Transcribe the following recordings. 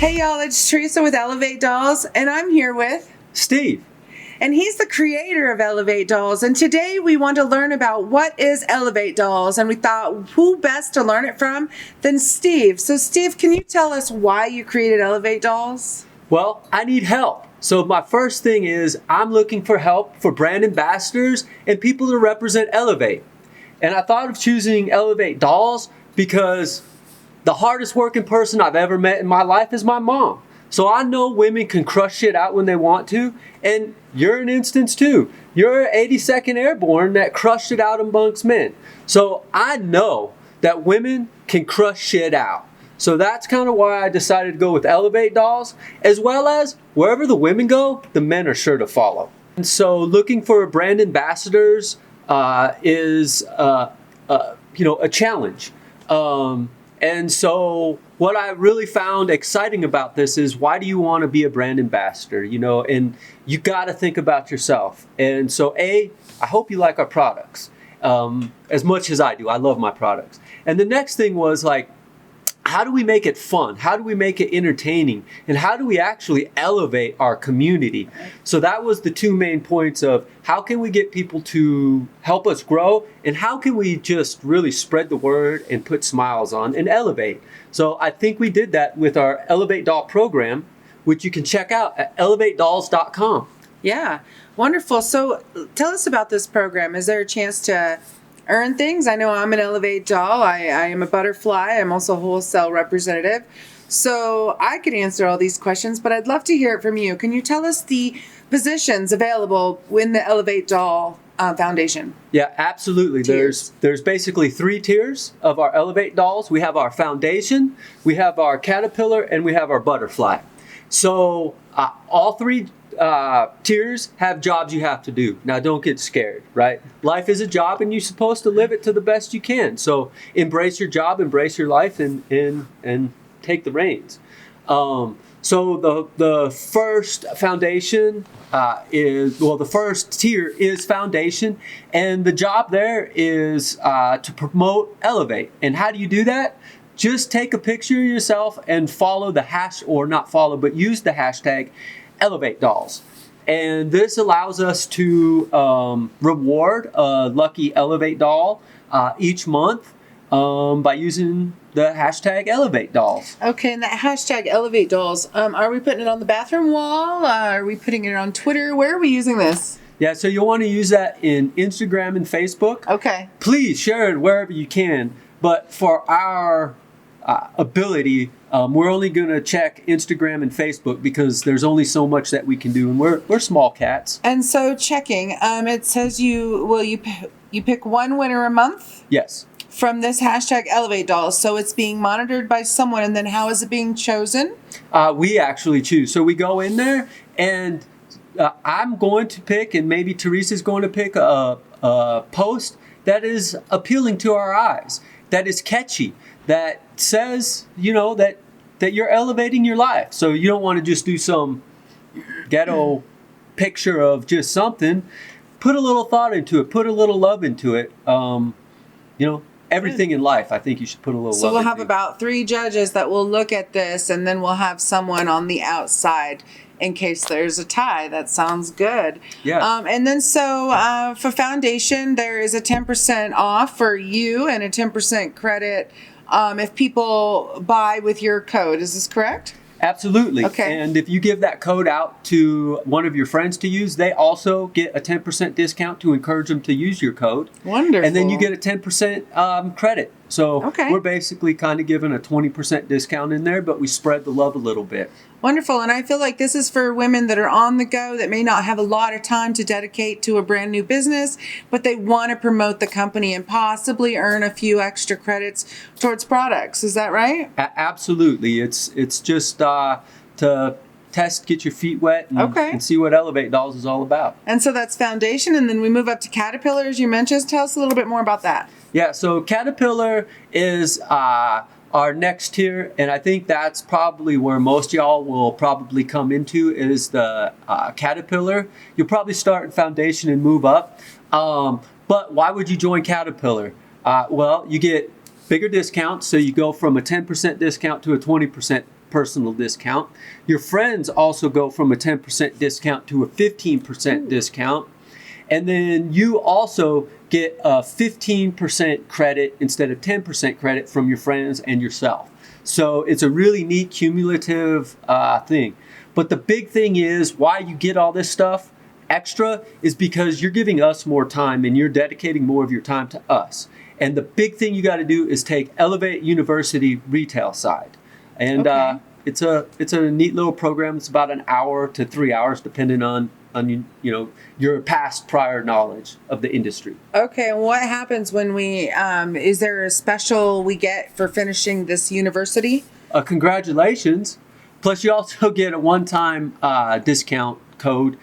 Hey y'all, it's Theresa with Elev8 Dolls, and I'm here with Steve. And he's the creator of Elev8 Dolls. And today we want to learn about what is Elev8 Dolls. And we thought, who best to learn it from than Steve? So Steve, can you tell us why you created Elev8 Dolls? Well, I need help. So my first thing is I'm looking for help for brand ambassadors and people to represent Elev8. And I thought of choosing Elev8 Dolls because the hardest working person I've ever met in my life is my mom. So I know women can crush shit out when they want to, and you're an instance too. You're 82nd Airborne that crushed it out amongst men. So I know that women can crush shit out. So that's kind of why I decided to go with Elev8 Dolls, as well as wherever the women go, the men are sure to follow. And so looking for brand ambassadors is a challenge. And so what I really found exciting about this is, why do you want to be a brand ambassador? And you got to think about yourself. And so I hope you like our products as much as I do. I love my products. And the next thing was like, how do we make it fun? How do we make it entertaining? And how do we actually elevate our community? So that was the two main points of how can we get people to help us grow, and how can we just really spread the word and put smiles on and elevate. So I think we did that with our Elev8 Doll program, which you can check out at elev8dolls.com. Yeah, wonderful. So tell us about this program. Is there a chance to earn things? I know I'm an Elev8 Doll. I am a butterfly. I'm also a wholesale representative. So I could answer all these questions, but I'd love to hear it from you. Can you tell us the positions available in the Elev8 Doll Foundation? Yeah, absolutely. Tiers. There's basically 3 tiers of our Elev8 Dolls. We have our foundation, we have our caterpillar, and we have our butterfly. So all 3 tiers have jobs you have to do. Now don't get scared, right? Life is a job and you're supposed to live it to the best you can. So embrace your job, embrace your life, and take the reins. So the first foundation the first tier is foundation, and the job there is to promote Elevate. And how do you do that? Just take a picture of yourself and follow the use the hashtag Elev8 Dolls. And this allows us to reward a lucky Elev8 Doll each month by using the hashtag Elev8 Dolls. Okay, and that hashtag Elev8 Dolls, are we putting it on the bathroom wall? Are we putting it on Twitter? Where are we using this? Yeah, so you'll want to use that in Instagram and Facebook. Okay. Please share it wherever you can. But for our ability, we're only going to check Instagram and Facebook because there's only so much that we can do, and we're small cats. And so checking, it says you pick one winner a month? Yes. From this hashtag Elev8 Dolls. So it's being monitored by someone, and then how is it being chosen? We actually choose. So we go in there, and I'm going to pick, and maybe Theresa's going to pick a post that is appealing to our eyes, that is catchy, that says, that you're elevating your life. So you don't want to just do some ghetto picture of just something. Put a little thought into it. Put a little love into it. Everything in life, I think you should put a little love into. So we'll have about 3 judges that will look at this, and then we'll have someone on the outside in case there's a tie. That sounds good. Yeah. And then for foundation, there is a 10% off for you and a 10% credit if people buy with your code. Is this correct? Absolutely. Okay. And if you give that code out to one of your friends to use, they also get a 10% discount to encourage them to use your code. Wonderful. And then you get a 10% credit. So we're basically kind of giving a 20% discount in there, but we spread the love a little bit. Wonderful. And I feel like this is for women that are on the go, that may not have a lot of time to dedicate to a brand new business, but they want to promote the company and possibly earn a few extra credits towards products. Is that right? Absolutely. It's just to test, get your feet wet, and see what Elev8 Dolls is all about. And so that's foundation, and then we move up to Caterpillar, as you mentioned. Tell us a little bit more about that. Yeah, so Caterpillar is our next tier, and I think that's probably where most y'all will probably come into, is the Caterpillar. You'll probably start in foundation and move up. But why would you join Caterpillar? Well, you get bigger discounts, so you go from a 10% discount to a 20% personal discount. Your friends also go from a 10% discount to a 15% discount. And then you also get a 15% credit instead of 10% credit from your friends and yourself. So it's a really neat cumulative thing. But the big thing is why you get all this stuff extra is because you're giving us more time and you're dedicating more of your time to us. And the big thing you got to do is take Elev8 University retail side. And it's a neat little program. It's about an hour to 3 hours depending on your past prior knowledge of the industry. Okay, and what happens when we is there a special we get for finishing this university? Congratulations. Plus you also get a one-time discount code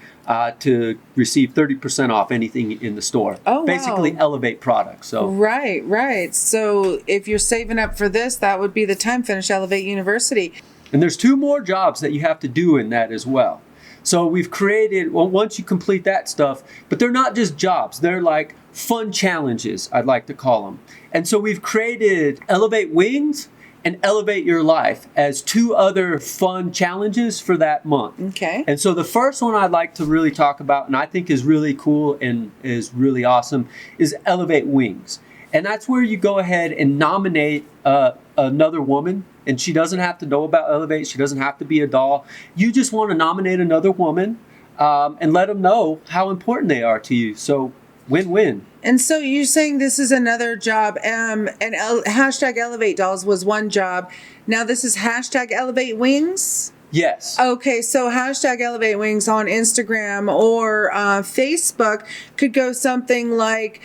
to receive 30% off anything in the store. Oh, wow. Basically Elev8 products. So Right. So if you're saving up for this, that would be the time. Finish Elev8 University. And there's 2 more jobs that you have to do in that as well. So we've created, once you complete that stuff, but they're not just jobs. They're like fun challenges, I'd like to call them. And so we've created Elev8 Wings and Elevate Your Life as 2 other fun challenges for that month. Okay. And so the first one I'd like to really talk about, and I think is really cool and is really awesome, is Elev8 Wings. And that's where you go ahead and nominate another woman. And she doesn't have to know about Elev8. She doesn't have to be a doll. You just want to nominate another woman and let them know how important they are to you. So win-win. And so you're saying this is another job, and hashtag Elev8 Dolls was one job. Now this is hashtag Elev8 Wings? Yes. Okay, so hashtag Elev8 Wings on Instagram or Facebook could go something like,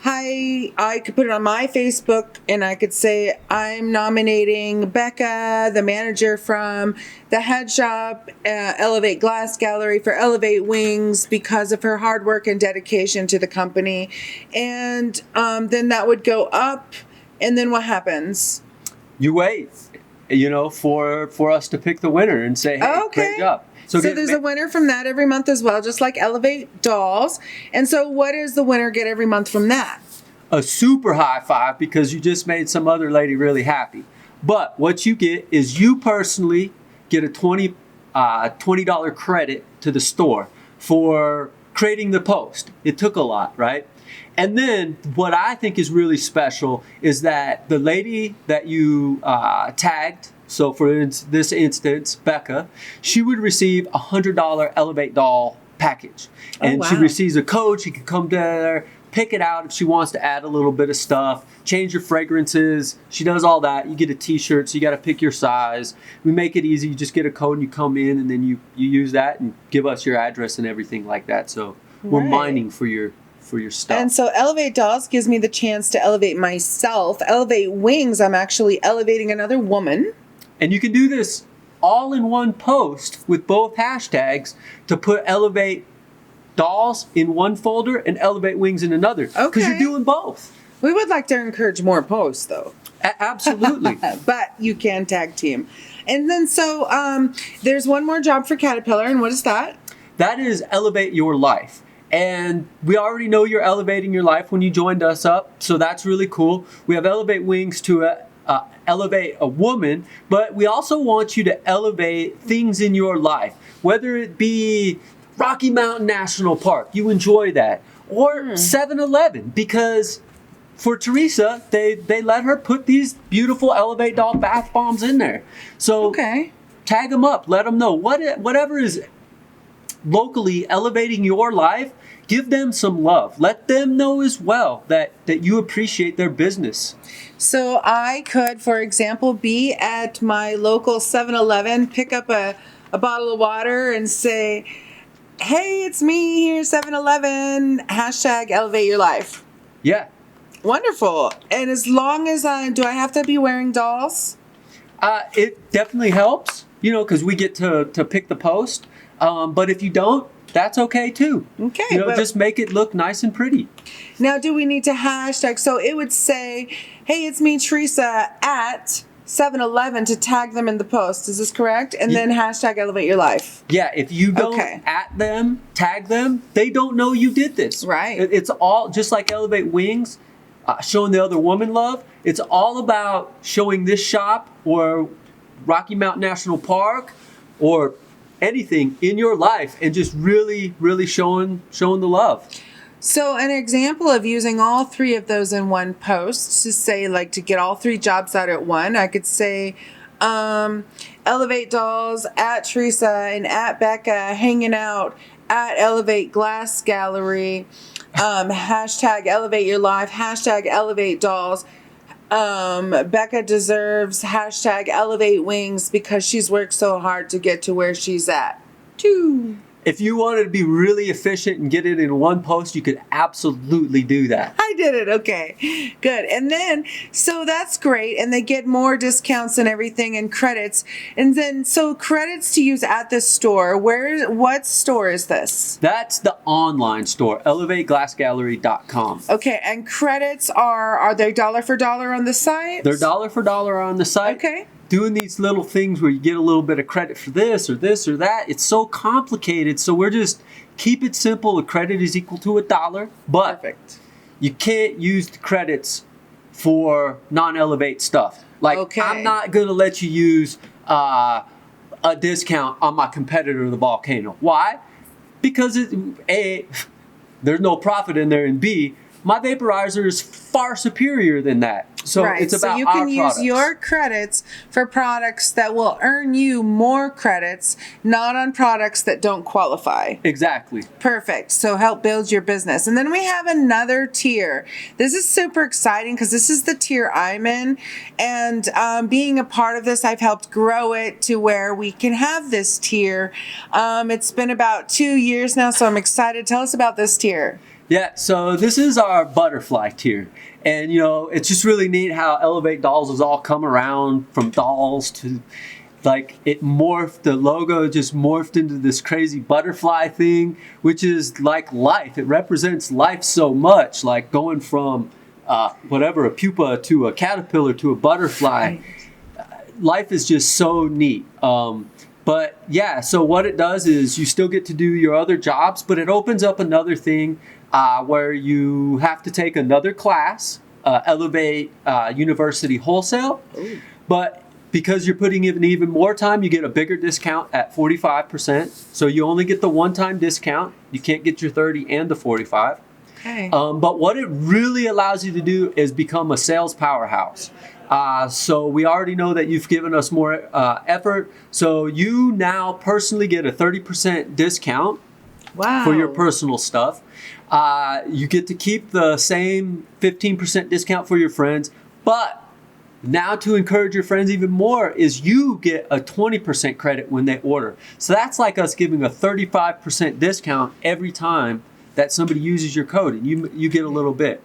hi, I could put it on my Facebook and I could say, I'm nominating Becca, the manager from the head shop, Elev8 Glass Gallery, for Elev8 Wings because of her hard work and dedication to the company. And then that would go up. And then what happens? You wait, for us to pick the winner and say, hey, great job. So there's a winner from that every month as well, just like Elev8 Dolls. And so what does the winner get every month from that? A super high five because you just made some other lady really happy. But what you get is you personally get a $20 credit to the store for creating the post. It took a lot, right? And then what I think is really special is that the lady that you tagged, so for this instance, Becca, she would receive a $100 Elev8 Doll package. And she receives a code. She can come there, pick it out if she wants to add a little bit of stuff, change your fragrances. She does all that. You get a t-shirt, so you got to pick your size. We make it easy. You just get a code and you come in and then you use that and give us your address and everything like that. So we're mining for your stuff. And so Elev8 Dolls gives me the chance to elevate myself. Elev8 Wings, I'm actually elevating another woman. And you can do this all in one post with both hashtags to put Elev8 Dolls in one folder and Elev8 Wings in another. Because you're doing both. We would like to encourage more posts, though. Absolutely. But you can tag team. And then so there's one more job for Caterpillar, and what is that? That is Elevate Your Life. And we already know you're elevating your life when you joined us up, so that's really cool. We have Elev8 Wings to elevate a woman, but we also want you to elevate things in your life, whether it be Rocky Mountain National Park, you enjoy that, or 7-Eleven, because for Theresa, they let her put these beautiful Elev8 Doll bath bombs in there. So tag them up, let them know whatever is locally elevating your life. Give them some love. Let them know as well that you appreciate their business. So I could, for example, be at my local 7-Eleven, pick up a bottle of water and say, hey, it's me here, 7-Eleven, hashtag Elevate Your Life. Yeah. Wonderful. And as long as do I have to be wearing dolls? It definitely helps, because we get to pick the post. But if you don't, that's okay too. Okay. Just make it look nice and pretty. Now, do we need to hashtag? So it would say, hey, it's me, Theresa, at 7-Eleven to tag them in the post. Is this correct? And then hashtag Elevate Your Life. Yeah, if you don't at them, tag them, they don't know you did this. Right. It's all just like Elev8 Wings, showing the other woman love. It's all about showing this shop or Rocky Mountain National Park or anything in your life, and just really, really showing the love. So an example of using all three of those in one post, to say, like, to get all three jobs out at one, I could say Elev8 Dolls at Theresa and at Becca hanging out at Elev8 Glass Gallery, hashtag Elevate Your Life, hashtag Elev8 Dolls. Becca deserves hashtag Elev8 Wings because she's worked so hard to get to where she's at. Two. If you wanted to be really efficient and get it in one post, you could absolutely do that. I did it. Okay, good. And then, so that's great. And they get more discounts and everything and credits. And then, so credits to use at the store. What store is this? That's the online store, Elev8GlassGallery.com. Okay, and credits are they dollar for dollar on the site? They're dollar for dollar on the site. Okay. Doing these little things where you get a little bit of credit for this or that. It's so complicated. So we're just keep it simple. The credit is equal to $1, but Perfect. you can't use the credits for non-Elev8 stuff. Like, Okay. I'm not going to let you use a discount on my competitor, the Volcano. Why? Because A, there's no profit in there, and B, my vaporizer is far superior than that. So right. it's about so you our can use products. your credits for products that will earn you more credits, not on products that don't qualify. Exactly. Perfect. So help build your business. And then we have another tier. This is super exciting because this is the tier I'm in. And being a part of this, I've helped grow it to where we can have this tier. It's been about 2 years now, so I'm excited. Tell us about this tier. Yeah, so this is our butterfly tier. And, it's just really neat how Elev8 Dolls has all come around from dolls to, like, it morphed, the logo just morphed into this crazy butterfly thing, which is like life. It represents life so much, like going from a pupa to a caterpillar to a butterfly. Life is just so neat. But yeah, so what it does is you still get to do your other jobs, but it opens up another thing where you have to take another class, Elev8 University Wholesale. Ooh. But because you're putting in even more time, you get a bigger discount at 45%. So you only get the one-time discount. You can't get your 30 and the 45. Okay. But what it really allows you to do is become a sales powerhouse. So we already know that you've given us more effort. So you now personally get a 30% discount. Wow. For your personal stuff. You get to keep the same 15% discount for your friends, but now to encourage your friends even more is you get a 20% credit when they order. So that's like us giving a 35% discount every time that somebody uses your code, and you get a little bit.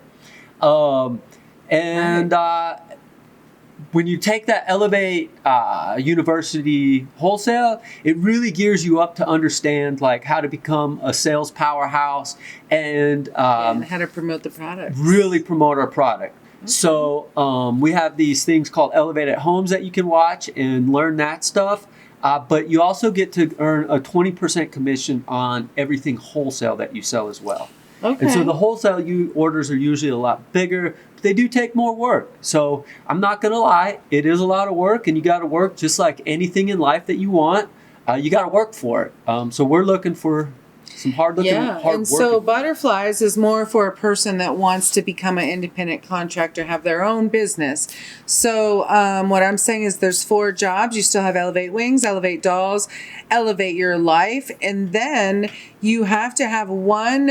When you take that Elev8 University Wholesale, it really gears you up to understand like how to become a sales powerhouse and how to promote the product. Really promote our product. Okay. So we have these things called Elevated Homes that you can watch and learn that stuff. But you also get to earn a 20% commission on everything wholesale that you sell as well. Okay. And so the wholesale orders are usually a lot bigger. But they do take more work. So I'm not going to lie. It is a lot of work, and you got to work just like anything in life that you want. You got to work for it. So we're looking for some hard-looking, hard-working. So Butterflies is more for a person that wants to become an independent contractor, have their own business. So what I'm saying is there's 4 jobs. You still have Elev8 Wings, Elev8 Dolls, Elevate Your Life, and then you have to have one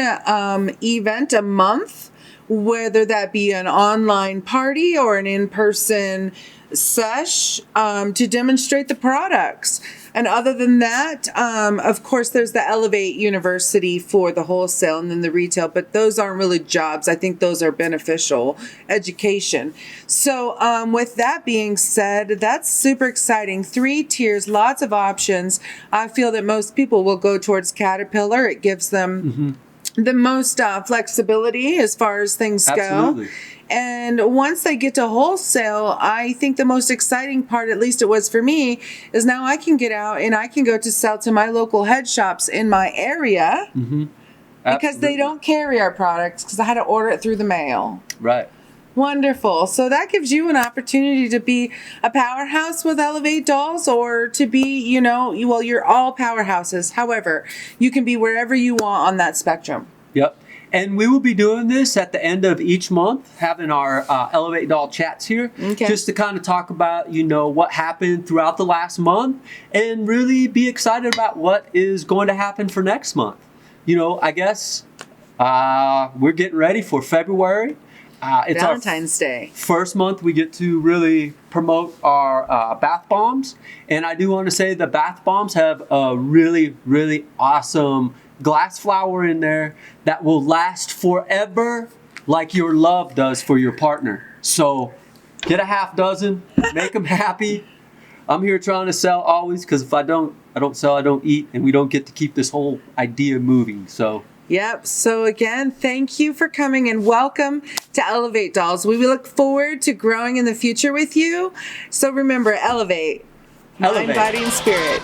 event a month, whether that be an online party or an in-person sesh to demonstrate the products. And other than that, of course, there's the Elev8 University for the wholesale and then the retail, but those aren't really jobs. I think those are beneficial education. So with that being said, that's super exciting. 3 tiers, lots of options. I feel that most people will go towards Caterpillar. It gives them the most flexibility as far as things Absolutely. go. And once they get to wholesale, I think the most exciting part, at least it was for me, is now I can get out and I can go to sell to my local head shops in my area because they don't carry our products because I had to order it through the mail. Right. Wonderful. So that gives you an opportunity to be a powerhouse with Elev8 Dolls, or to be, well, you're all powerhouses. However, you can be wherever you want on that spectrum. Yep. And we will be doing this at the end of each month, having our Elev8 Doll chats here, just to kind of talk about, what happened throughout the last month and really be excited about what is going to happen for next month. I guess we're getting ready for February. It's Valentine's Day. First month we get to really promote our bath bombs. And I do want to say the bath bombs have a really, really awesome glass flower in there that will last forever, like your love does for your partner. So get a half dozen, make them happy. I'm here trying to sell always, because if I don't sell, I don't eat, and we don't get to keep this whole idea moving. So. Yep. So again, thank you for coming and welcome to Elev8 Dolls. We look forward to growing in the future with you. So remember, elevate. Mind, body, and spirit.